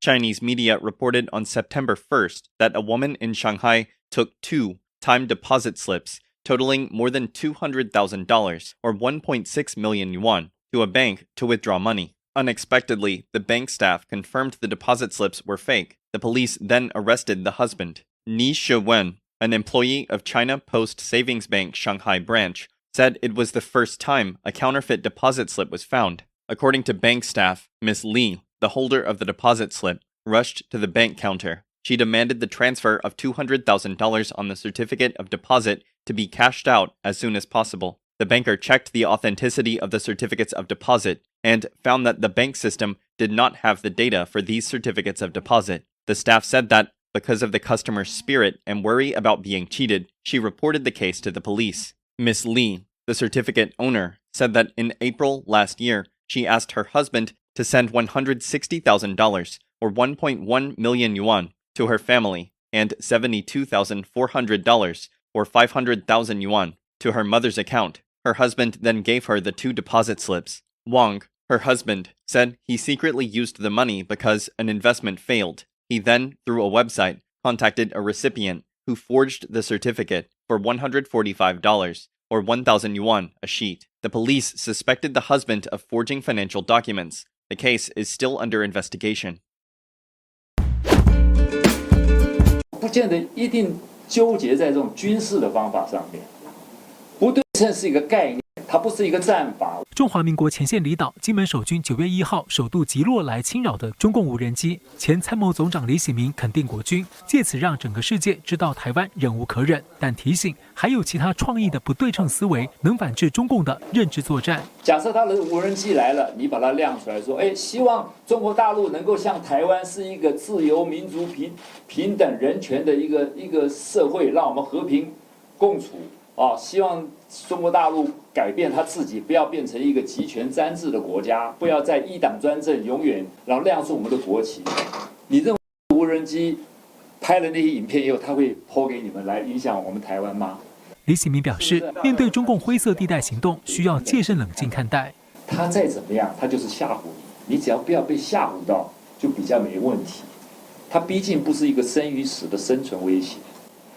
Chinese media reported on September 1st that a woman in Shanghai took 2 time deposit slips totaling more than $200,000 or 1.6 million yuan to a bank to withdraw money. Unexpectedly, the bank staff confirmed the deposit slips were fake. The police then arrested the husband. Ni Shiwen, an employee of China Post Savings Bank Shanghai branch, said it was the first time a counterfeit deposit slip was found. According to bank staff, Ms. Li, the holder of the deposit slip, rushed to the bank counter. She demanded the transfer of $200,000 on the certificate of deposit to be cashed out as soon as possible. The banker checked the authenticity of the certificates of deposit and found that the bank system did not have the data for these certificates of deposit. The staff said that, because of the customer's spirit and worry about being cheated, she reported the case to the police. Ms. Li, the certificate owner, said that in April last year, she asked her husband to send $160,000 or 1.1 million yuan to her family and $72,400 or 500,000 yuan to her mother's account. Her husband then gave her the 2 deposit slips. Wang, her husband, said he secretly used the money because an investment failed. He then, through a website, contacted a recipient who forged the certificate for $145 or 1,000 yuan a sheet. The police suspected the husband of forging financial documents. The case is still under investigation. 不见得一定纠结在这种军事的方法上面，不对称是一个概念，它不是一个战法。中华民国前线离岛金门守军9月1号首度击落来侵扰的中共无人机，前参谋总长李喜明肯定国军，借此让整个世界知道台湾忍无可忍，但提醒还有其他创意的不对称思维能反制中共的认知作战。假设他的无人机来了，你把它亮出来说，希望中国大陆能够像台湾是一个自由、民主、平等、人权的一个社会，让我们和平共处啊！希望中国大陆改变他自己，不要变成一个集权专制的国家，不要在一党专政永远，然后亮出我们的国旗。你认为无人机拍了那些影片以后，他会抛给你们来影响我们台湾吗？李喜明表示，面对中共灰色地带行动，需要戒慎冷静看待。他再怎么样，他就是吓唬你，你只要不要被吓唬到，就比较没问题。他毕竟不是一个生与死的生存威胁。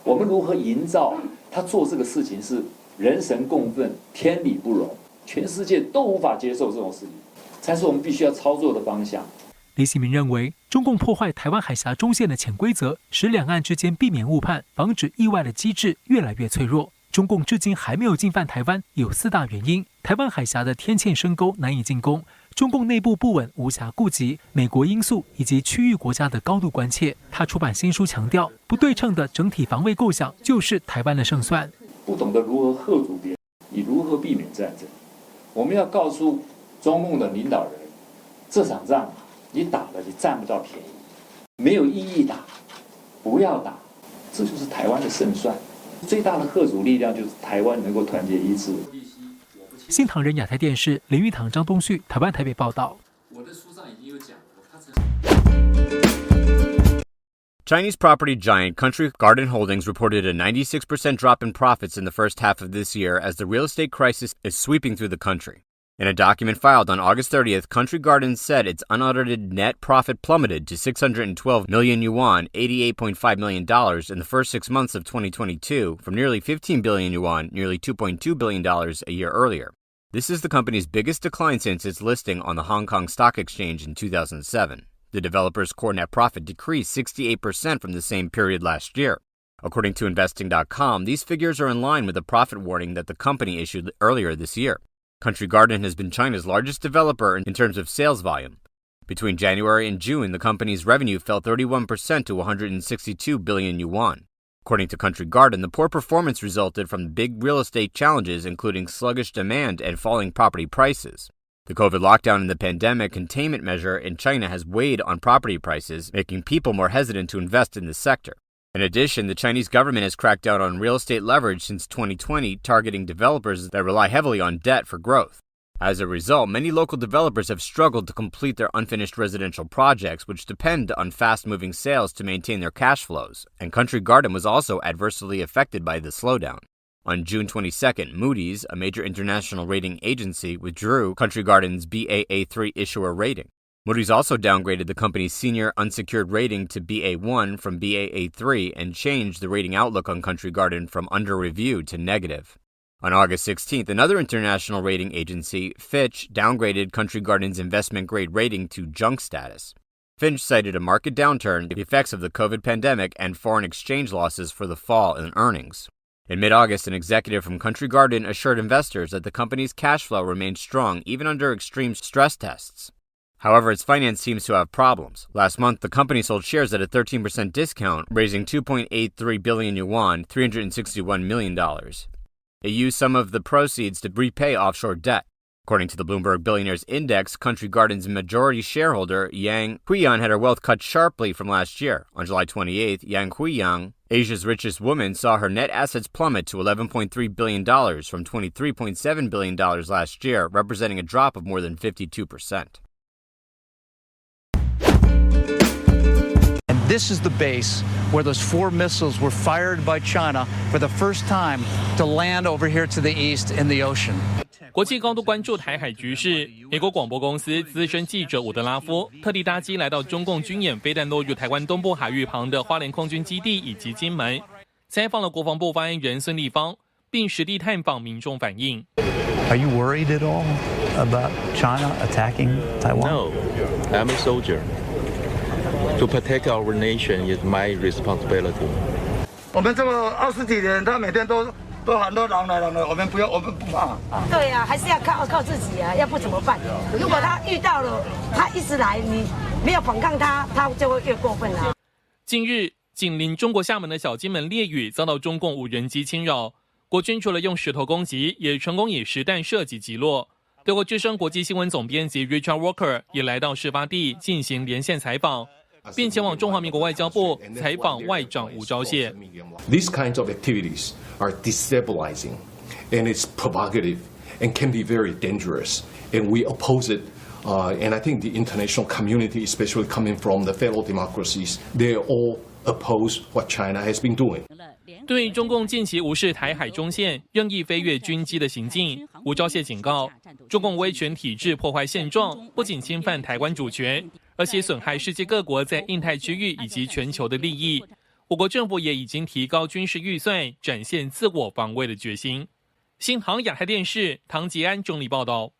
我们如何营造他做这个事情是人神共愤、天理不容，全世界都无法接受这种事情，才是我们必须要操作的方向。李喜明认为，中共破坏台湾海峡中线的潜规则，使两岸之间避免误判、防止意外的机制越来越脆弱。中共至今还没有进犯台湾，有4大原因：台湾海峡的天堑深沟难以进攻，中共内部不稳无暇顾及，美国因素以及区域国家的高度关切。他出版新书强调，不对称的整体防卫构想就是台湾的胜算。不懂得如何嚇阻别人，你如何避免战争？我们要告诉中共的领导人，这场仗你打了，你占不到便宜，没有意义打，不要打，这就是台湾的胜算。最大的嚇阻力量就是台湾能够团结一致。新唐人亚太电视林玉堂、张东旭，台湾台北报道。我的书上已经有讲过，他曾。Chinese property giant Country Garden Holdings reported a 96% drop in profits in the first half of this year as the real estate crisis is sweeping through the country. In a document filed on August 30th, Country Garden said its unaudited net profit plummeted to 612 million yuan, $88.5 million in the first 6 months of 2022, from nearly 15 billion yuan, nearly $2.2 billion a year earlier. This is the company's biggest decline since its listing on the Hong Kong Stock Exchange in 2007. The developer's core net profit decreased 68% from the same period last year. According to Investing.com, these figures are in line with the profit warning that the company issued earlier this year. Country Garden has been China's largest developer in terms of sales volume. Between January and June, the company's revenue fell 31% to 162 billion yuan. According to Country Garden, the poor performance resulted from big real estate challenges, including sluggish demand and falling property prices. The COVID lockdown and the pandemic containment measure in China has weighed on property prices, making people more hesitant to invest in this sector. In addition, the Chinese government has cracked down on real estate leverage since 2020, targeting developers that rely heavily on debt for growth. As a result, many local developers have struggled to complete their unfinished residential projects, which depend on fast-moving sales to maintain their cash flows, and Country Garden was also adversely affected by the slowdown. On June 22nd, Moody's, a major international rating agency, withdrew Country Garden's Baa3 issuer rating. Moody's also downgraded the company's senior unsecured rating to Ba1 from Baa3 and changed the rating outlook on Country Garden from under review to negative. On August 16th, another international rating agency, Fitch, downgraded Country Garden's investment-grade rating to junk status. Fitch cited a market downturn, the effects of the COVID pandemic, and foreign exchange losses for the fall in earnings. In mid-August, an executive from Country Garden assured investors that the company's cash flow remained strong even under extreme stress tests. However, its finance seems to have problems. Last month, the company sold shares at a 13% discount, raising 2.83 billion yuan, $361 million. It used some of the proceeds to repay offshore debt. According to the Bloomberg Billionaires Index, Country Garden's majority shareholder, Yang Huiyang, had her wealth cut sharply from last year. On July 28th, Yang Huiyang, Asia's richest woman, saw her net assets plummet to $11.3 billion from $23.7 billion last year, representing a drop of more than 52%. And this is the base where those 4 missiles were fired by China for the first time to land over here to the east in the ocean. 国际高度关注台海局势，美国广播公司资深记者伍德拉夫特地搭机来到中共军演飞弹落入台湾东部海域旁的花莲空军基地以及金门，采访了国防部发言人孙立方，并实地探访民众反应。Are you worried at all about China attacking Taiwan? No, I'm a soldier. To protect our nation is my responsibility. 我们这么20几年，他每天都喊都狼来，我们不怕。对啊，还是要靠自己啊，要不怎么办？如果他遇到了，他一直来，你没有反抗他，他就会越过分啊。近日，紧邻中国厦门的小金门烈屿遭到中共无人机侵扰，国军除了用石头攻击，也成功以实弹射击击落。德国之声国际新闻总编辑 Richard Walker 也来到事发地进行连线采访，并前往中华民国外交部采访外长吴钊燮。These kinds of activities are destabilizing, and it's provocative, and can be very dangerous, and we oppose it. And I think the international community, especially coming from the fellow democracies, they all oppose what China has been doing. 对中共近期无视台海中线、任意飞越军机的行径，吴钊燮警告，中共威权体制破坏现状，不仅侵犯台湾主权，而且损害世界各国在印太区域以及全球的利益。我国政府也已经提高军事预算，展现自我防卫的决心。新航亚太电视唐吉安整理报道。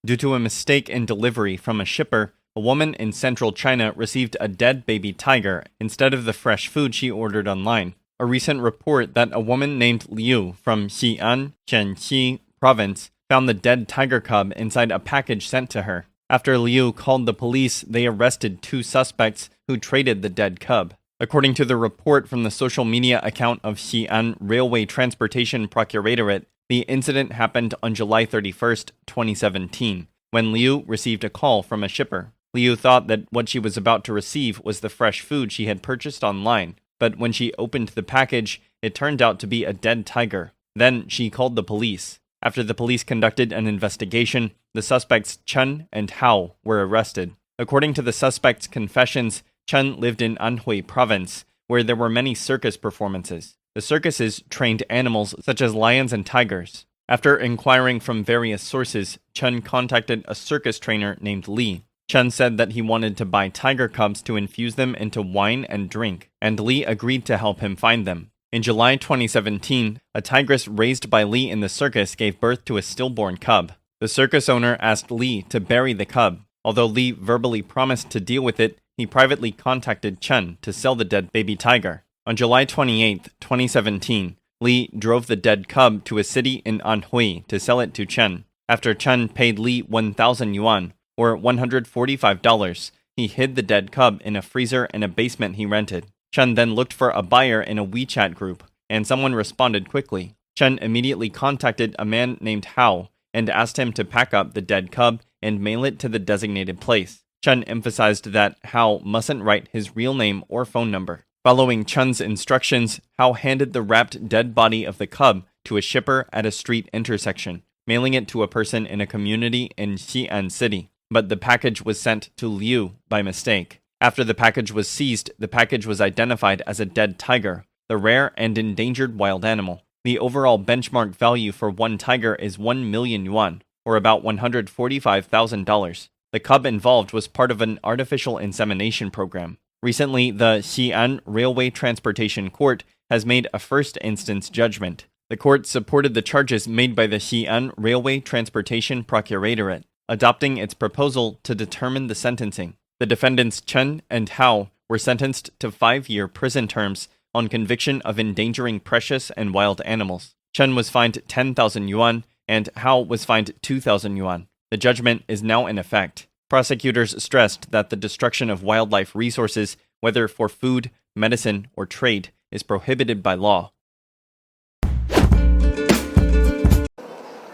Due to a mistake in delivery from a shipper, a woman in central China received a dead baby tiger instead of the fresh food she ordered online. A recent report that a woman named Liu from Xi'an, Shanxi province found the dead tiger cub inside a package sent to her. After Liu called the police, they arrested 2 suspects who traded the dead cub. According to the report from the social media account of Xi'an Railway Transportation Procuratorate, the incident happened on July 31st, 2017, when Liu received a call from a shipper. Liu thought that what she was about to receive was the fresh food she had purchased online, but when she opened the package, it turned out to be a dead tiger. Then she called the police. After the police conducted an investigation, the suspects Chen and Hao were arrested. According to the suspects' confessions, Chen lived in Anhui province, where there were many circus performances. The circuses trained animals such as lions and tigers. After inquiring from various sources, Chen contacted a circus trainer named Li. Chen said that he wanted to buy tiger cubs to infuse them into wine and drink, and Li agreed to help him find them. In July 2017, a tigress raised by Li in the circus gave birth to a stillborn cub. The circus owner asked Li to bury the cub. Although Li verbally promised to deal with it, he privately contacted Chen to sell the dead baby tiger. On July 28, 2017, Li drove the dead cub to a city in Anhui to sell it to Chen. After Chen paid Li 1,000 yuan, or $145, he hid the dead cub in a freezer in a basement he rented. Chen then looked for a buyer in a WeChat group, and someone responded quickly. Chen immediately contacted a man named Hao and asked him to pack up the dead cub and mail it to the designated place. Chen emphasized that Hao mustn't write his real name or phone number. Following Chen's instructions, Hao handed the wrapped dead body of the cub to a shipper at a street intersection, mailing it to a person in a community in Xi'an City. But the package was sent to Liu by mistake. After the package was seized, the package was identified as a dead tiger, the rare and endangered wild animal. The overall benchmark value for one tiger is 1 million yuan, or about $145,000. The cub involved was part of an artificial insemination program. Recently, the Xi'an Railway Transportation Court has made a first instance judgment. The court supported the charges made by the Xi'an Railway Transportation Procuratorate, adopting its proposal to determine the sentencing. The defendants Chen and Hao were sentenced to 5-year prison terms on conviction of endangering precious and wild animals. Chen was fined 10,000 yuan and Hao was fined 2,000 yuan. The judgment is now in effect. Prosecutors stressed that the destruction of wildlife resources, whether for food, medicine, or trade, is prohibited by law.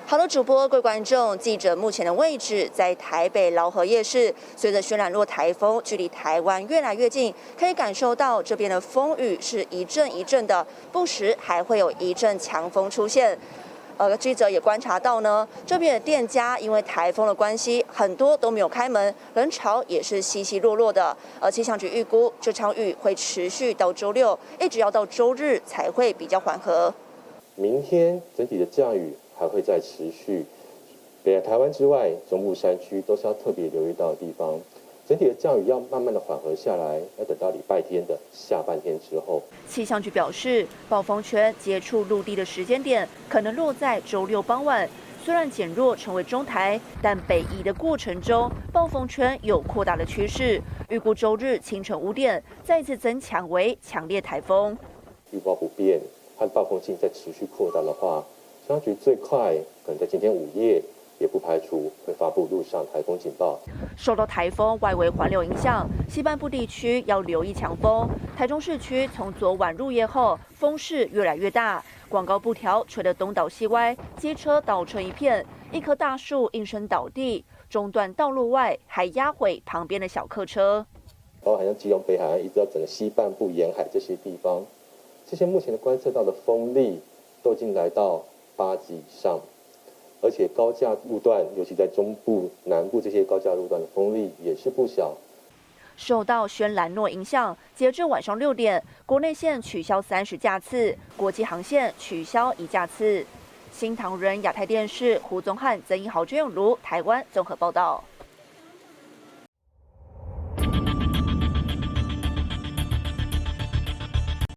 好的，主播，各位观众，记者目前的位置在台北劳合夜市。随着轩岚诺台风距离台湾越来越近，可以感受到这边的风雨是一阵一阵的，不时还会有一阵强风出现。记者也观察到呢，这边的店家因为台风的关系，很多都没有开门，人潮也是稀稀落落的。气象局预估这场雨会持续到周六，一直要到周日才会比较缓和。明天整体的降雨还会再持续，北台湾之外，中部山区都是要特别留意到的地方。整体的降雨要慢慢的缓和下来，要等到礼拜天的下半天之后。气象局表示，暴风圈接触陆地的时间点可能落在周六傍晚。虽然减弱成为中台，但北移的过程中，暴风圈有扩大的趋势。预估周日清晨5点再次增强为强烈台风。预报不变，和暴风性再持续扩大的话，气象局最快可能在今天午夜。也不排除会发布陆上台风警报。受到台风外围环流影响，西半部地区要留意强风。台中市区从昨晚入夜后，风势越来越大，广高布条吹得东倒西歪，机车倒成一片，一棵大树应声倒地，中断道路外还压毁旁边的小客车。包含像基隆北海岸一直到整个西半部沿海这些地方，这些目前的观测到的风力都已经来到8级以上。而且高架路段，尤其在中部、南部这些高架路段的风力也是不小。受到轩岚诺影响，截至晚上6点，国内线取消30架次，国际航线取消1架次。新唐人亚太电视胡宗汉、曾一豪、娟永如台湾综合报道。